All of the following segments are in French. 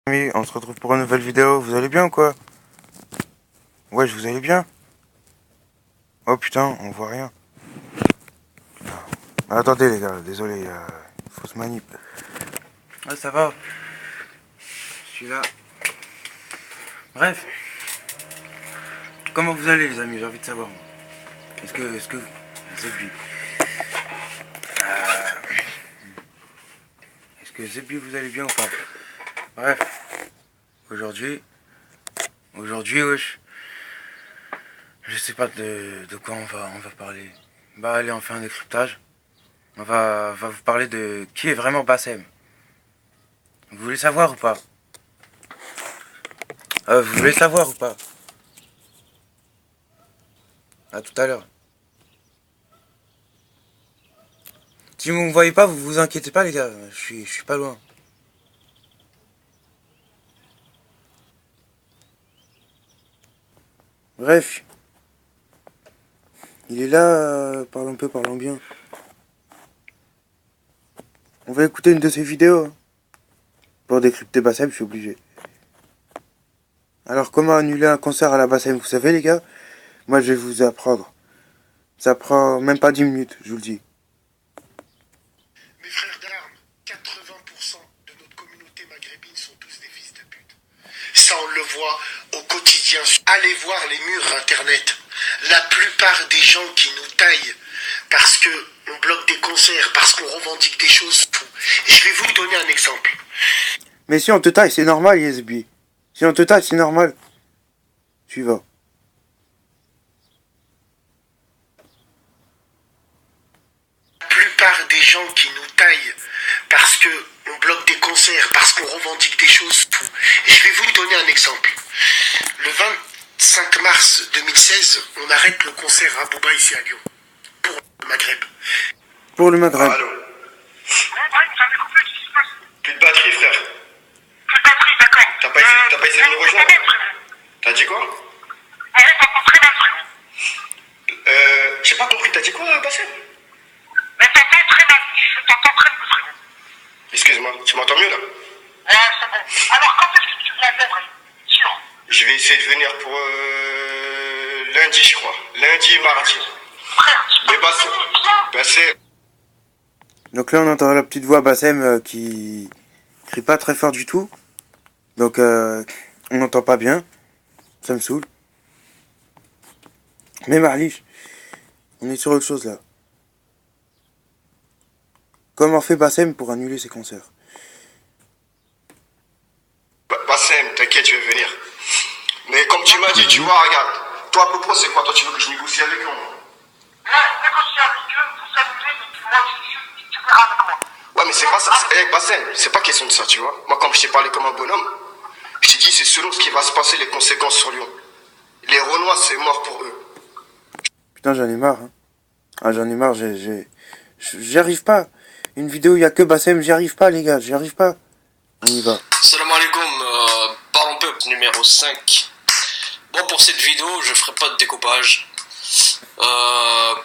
Amis, on se retrouve pour une nouvelle vidéo, vous allez bien ou quoi? Ouais, vous allez bien? Oh putain, on voit rien. Attendez les gars, désolé, fausse manip. Ouais, ça va. Je suis là. Bref. Comment vous allez les amis, j'ai envie de savoir. Est-ce que vous êtes bien? Est-ce que Zébi vous allez bien ou pas? Bref. Aujourd'hui, wesh. Je sais pas de quoi on va parler. Bah allez, on fait un décryptage. On va vous parler de qui est vraiment Bassem. Vous voulez savoir ou pas? Vous voulez savoir ou pas? À tout à l'heure. Si vous me voyez pas, vous vous inquiétez pas les gars, je suis pas loin. Bref. Il est là, parlons bien. On va écouter une de ses vidéos. Hein. Pour décrypter Bassem, je suis obligé. Alors comment annuler un concert à la Bassem? Vous savez les gars? Moi je vais vous apprendre. Ça prend même pas 10 minutes, je vous le dis. Mes frères d'armes, 80% de notre communauté maghrébine sont tous des fils de pute. Ça, on le voit au quotidien. Allez voir les murs internet. La plupart des gens qui nous taillent parce que on bloque des concerts, parce qu'on revendique des choses fous. Je vais vous donner un exemple. Mais si on te taille, c'est normal, Yesbi. Si on te taille, c'est normal. Suivant. La plupart des gens qui nous taillent parce que on bloque des concerts, parce qu'on revendique des choses fous. Je vais vous donner un exemple. Le 25 mars 2016, on arrête le concert à Bouba ici à Lyon. Pour le Maghreb. Pour le Maghreb. Allô. Plus de batterie, frère. Plus de batterie, d'accord. T'as pas essayé de me rejoindre? T'as dit quoi? Ouais, t'entends très bien, frérot. J'ai pas compris, t'as dit quoi, Bassem? Mais t'entends très mal, je t'entends très bien, frérot. Excuse-moi, tu m'entends mieux là? Ouais, c'est bon. Alors, quand est-ce que tu viens d'être sûr? Je vais essayer de venir pour lundi, je crois. Lundi et mardi. Frère, Mais Bassem. Donc là on entend la petite voix Bassem qui crie pas très fort du tout. Donc on n'entend pas bien. Ça me saoule. Mais Marliche, on est sur autre chose là. Comment fait Bassem pour annuler ses concerts? Bassem, t'inquiète, je vais venir. Mais comme tu m'as dit, tu vois, regarde. Toi, à propos, c'est quoi? Toi, tu veux que je négocie avec eux? Ouais, négocier avec eux, vous annulez, et puis moi, tu verras avec moi. Ouais, mais c'est pas ça. Bassem, c'est pas question de ça, tu vois. Moi, comme je t'ai parlé comme un bonhomme, je t'ai dit, c'est selon ce qui va se passer, les conséquences sur Lyon. Les Renois, c'est mort pour eux. Putain j'en ai marre. Hein. Ah j'en ai marre, j'y arrive pas. Une vidéo il y a que Bassem, j'y arrive pas les gars, j'y arrive pas. On y va. Salam alaikum, parlons peuple numéro 5. Bon, pour cette vidéo, je ferai pas de découpage.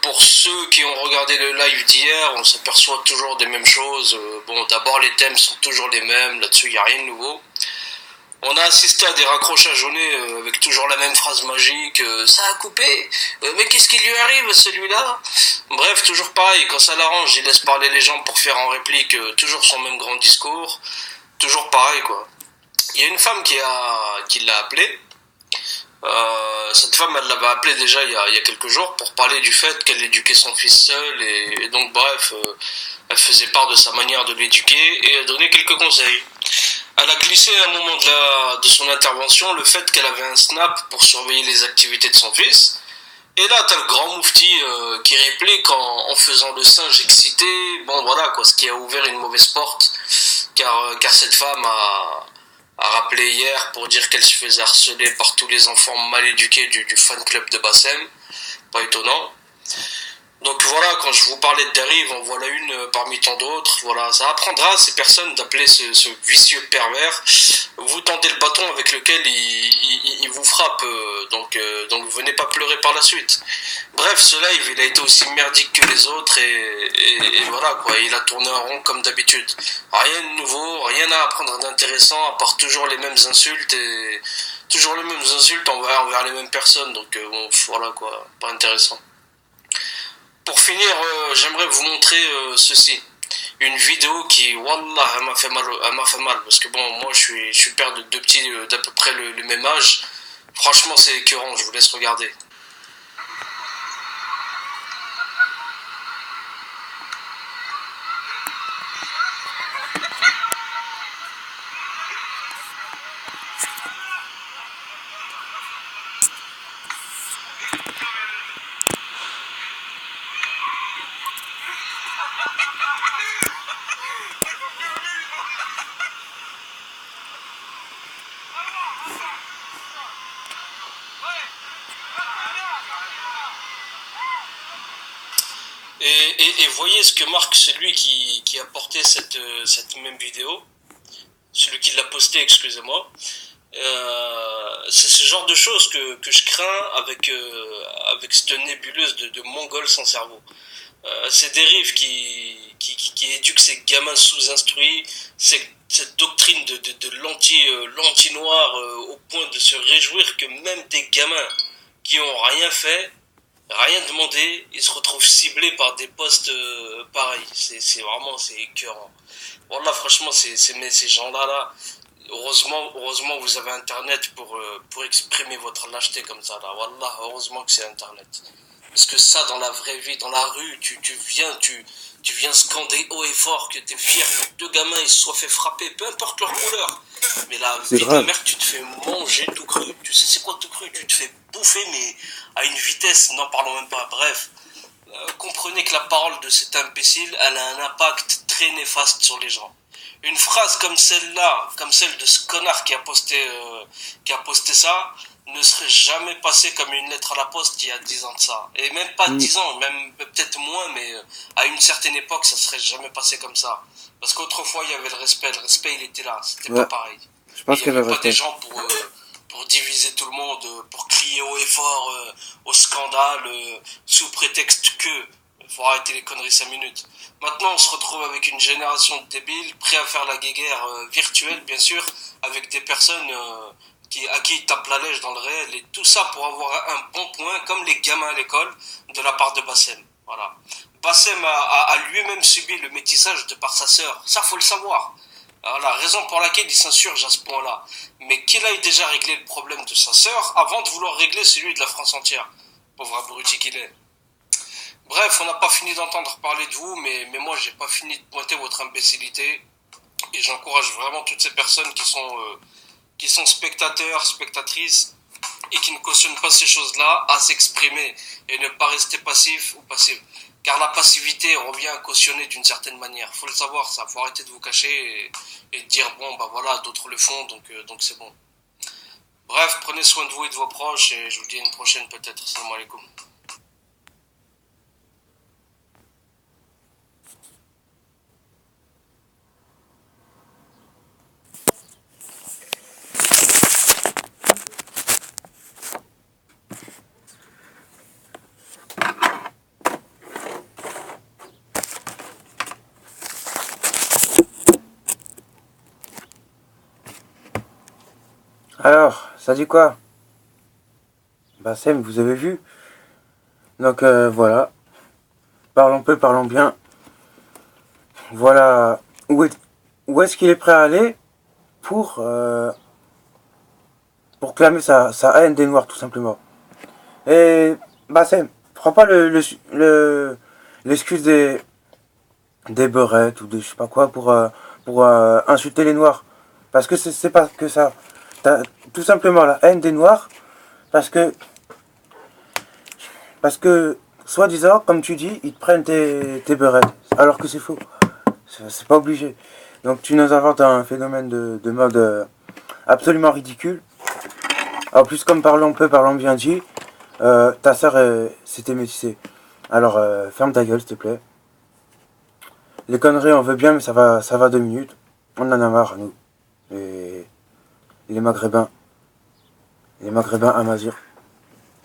Pour ceux qui ont regardé le live d'hier, on s'aperçoit toujours des mêmes choses. Bon, d'abord les thèmes sont toujours les mêmes, là-dessus il n'y a rien de nouveau. On a assisté à des raccrochages au nez avec toujours la même phrase magique, ça a coupé, mais qu'est-ce qui lui arrive à celui-là? Bref, toujours pareil, quand ça l'arrange, il laisse parler les gens pour faire en réplique toujours son même grand discours. Toujours pareil quoi. Il y a une femme qui l'a appelé. Cette femme elle l'avait appelé déjà il y a quelques jours pour parler du fait qu'elle éduquait son fils seul et donc bref elle faisait part de sa manière de l'éduquer et elle donnait quelques conseils. Elle a glissé à un moment de son intervention le fait qu'elle avait un snap pour surveiller les activités de son fils. Et là, t'as le grand moufti qui réplique en faisant le singe excité. Bon, voilà, quoi, ce qui a ouvert une mauvaise porte. Car cette femme a rappelé hier pour dire qu'elle se faisait harceler par tous les enfants mal éduqués du fan club de Bassem. Pas étonnant. Donc voilà, quand je vous parlais de dérive, en voilà une parmi tant d'autres. Voilà, ça apprendra à ces personnes d'appeler ce vicieux pervers. Vous tendez le bâton avec lequel il vous frappe, donc venez pas pleurer par la suite. Bref, ce live, il a été aussi merdique que les autres et voilà quoi, il a tourné en rond comme d'habitude. Rien de nouveau, rien à apprendre d'intéressant à part toujours les mêmes insultes et toujours les mêmes insultes envers les mêmes personnes. Donc bon, voilà quoi, pas intéressant. Pour finir, j'aimerais vous montrer ceci. Une vidéo qui, wallah, elle m'a fait mal, parce que bon, moi je suis père de deux petits d'à peu près le même âge. Franchement, c'est écœurant, je vous laisse regarder. Et voyez ce que marque celui qui a porté cette même vidéo, celui qui l'a posté, excusez-moi. C'est ce genre de choses que je crains avec cette nébuleuse de mongols sans cerveau. Ces dérives qui éduquent ces gamins sous-instruits, cette doctrine de l'anti-noir au point de se réjouir que même des gamins qui ont rien fait, rien demandé, ils se retrouvent ciblés par des postes pareils. C'est vraiment, c'est écœurant. Voilà, franchement, ces gens-là, heureusement vous avez Internet pour exprimer votre lâcheté comme ça, là. Wallah, heureusement que c'est Internet. Parce que ça, dans la vraie vie, dans la rue, tu viens scander haut et fort que t'es fier que deux gamins ils se soient fait frapper, peu importe leur couleur. Mais la vie de mère, tu te fais manger tout cru. Tu sais c'est quoi tout cru? Tu te fais bouffer, mais à une vitesse, n'en parlons même pas. Bref, comprenez que la parole de cet imbécile, elle a un impact très néfaste sur les gens. Une phrase comme celle-là, comme celle de ce connard qui a posté ça, ne serait jamais passée comme une lettre à la poste il y a 10 ans de ça. Et même pas 10 ans, même peut-être moins, mais à une certaine époque, ça serait jamais passé comme ça. Parce qu'autrefois, il y avait le respect il était là, c'était pas pareil. Je pense qu'il y avait pas des gens pour diviser tout le monde, pour crier haut et fort au scandale, sous prétexte que faut arrêter les conneries 5 minutes. Maintenant, on se retrouve avec une génération de débiles, prêts à faire la guéguerre virtuelle, bien sûr, avec des personnes à qui ils tapent la lèche dans le réel, et tout ça pour avoir un bon point, comme les gamins à l'école, de la part de Bassem. Voilà. Bassem a lui-même subi le métissage de par sa sœur. Ça, faut le savoir. Voilà, raison pour laquelle il s'insurge à ce point-là. Mais qu'il aille déjà régler le problème de sa sœur avant de vouloir régler celui de la France entière. Pauvre abruti qu'il est. Bref, on n'a pas fini d'entendre parler de vous, mais moi j'ai pas fini de pointer votre imbécilité. Et j'encourage vraiment toutes ces personnes qui sont spectateurs, spectatrices, et qui ne cautionnent pas ces choses-là, à s'exprimer et ne pas rester passif ou passive. Car la passivité revient à cautionner d'une certaine manière. Faut le savoir, ça. Faut arrêter de vous cacher et dire bon bah voilà, d'autres le font, donc c'est bon. Bref, prenez soin de vous et de vos proches et je vous dis à une prochaine peut-être. Salam alaikum. Alors, ça dit quoi? Bassem, vous avez vu? Donc voilà. Parlons peu, parlons bien. Voilà où est-ce qu'il est prêt à aller pour clamer sa haine des Noirs, tout simplement. Et Bassem, prends pas l'excuse des beurettes ou de je sais pas quoi pour insulter les Noirs. Parce que c'est pas que ça. T'as tout simplement la haine des Noirs parce que soi-disant, comme tu dis, ils te prennent tes beurettes, alors que c'est faux. C'est pas obligé. Donc tu nous inventes un phénomène de mode absolument ridicule. En plus, comme parlons peu, parlons bien dit, ta sœur s'était métissée. Alors, ferme ta gueule, s'il te plaît. Les conneries, on veut bien, mais ça va 2 minutes. On en a marre, nous. Les Maghrébins. Les Maghrébins Amazirs.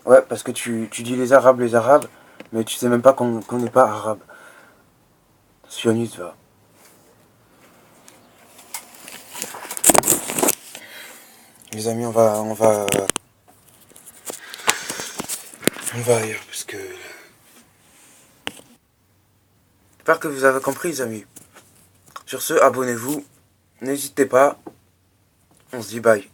Ouais, parce que tu dis les Arabes, mais tu sais même pas qu'on n'est pas Arabes. Sioniste, va. Les amis, on va ailleurs, parce que... J'espère que vous avez compris, les amis. Sur ce, abonnez-vous. N'hésitez pas. On se dit bye.